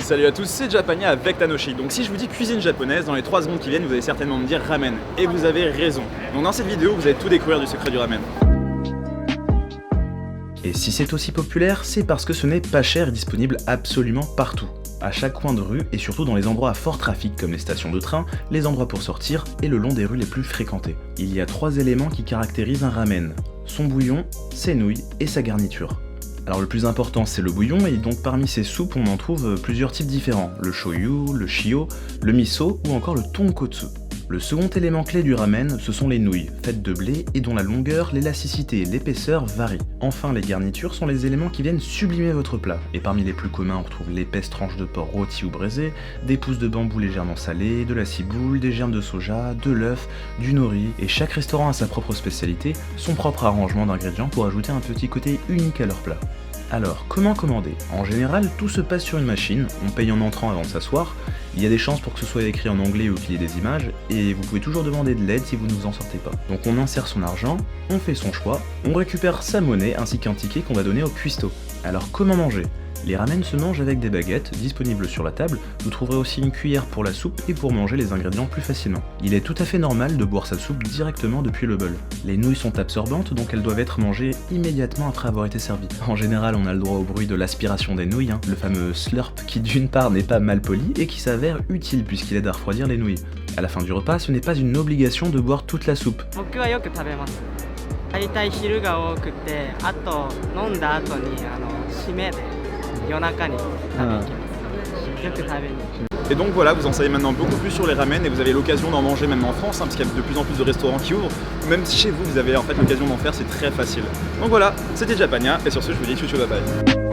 Salut à tous, c'est Japania avec Tanoshi. Donc si je vous dis cuisine japonaise, dans les 3 secondes qui viennent, vous allez certainement me dire ramen. Et vous avez raison. Donc dans cette vidéo, vous allez tout découvrir du secret du ramen. Et si c'est aussi populaire, c'est parce que ce n'est pas cher et disponible absolument partout. À chaque coin de rue et surtout dans les endroits à fort trafic comme les stations de train, les endroits pour sortir et le long des rues les plus fréquentées. Il y a 3 éléments qui caractérisent un ramen: son bouillon, ses nouilles et sa garniture. Alors le plus important c'est le bouillon, et donc parmi ces soupes on en trouve plusieurs types différents: le shoyu, le shio, le miso ou encore le tonkotsu. Le second élément clé du ramen, ce sont les nouilles, faites de blé et dont la longueur, l'élasticité et l'épaisseur varient. Enfin, les garnitures sont les éléments qui viennent sublimer votre plat, et parmi les plus communs on retrouve l'épaisse tranche de porc rôti ou braisé, des pousses de bambou légèrement salées, de la ciboule, des germes de soja, de l'œuf, du nori, et chaque restaurant a sa propre spécialité, son propre arrangement d'ingrédients pour ajouter un petit côté unique à leur plat. Alors, comment commander? En général, tout se passe sur une machine, on paye en entrant avant de s'asseoir, il y a des chances pour que ce soit écrit en anglais ou qu'il y ait des images, et vous pouvez toujours demander de l'aide si vous ne vous en sortez pas. Donc on insère son argent, on fait son choix, on récupère sa monnaie ainsi qu'un ticket qu'on va donner au cuistot. Alors comment manger? Les ramen se mangent avec des baguettes, disponibles sur la table, vous trouverez aussi une cuillère pour la soupe et pour manger les ingrédients plus facilement. Il est tout à fait normal de boire sa soupe directement depuis le bol. Les nouilles sont absorbantes, donc elles doivent être mangées immédiatement après avoir été servies. En général, on a le droit au bruit de l'aspiration des nouilles, le fameux slurp qui d'une part n'est pas mal poli et qui s'avère utile puisqu'il aide à refroidir les nouilles. À la fin du repas, ce n'est pas une obligation de boire toute la soupe. 夜中に食べきます。よく食べに。 Et donc voilà, vous en savez maintenant beaucoup plus sur les ramen et vous avez l'occasion d'en manger même en France, parce qu'il y a de plus en plus de restaurants qui ouvrent. Même chez vous, vous avez en fait l'occasion d'en faire, c'est très facile. Donc voilà, c'était Japania, et sur ce je vous dis ciao ciao bye bye.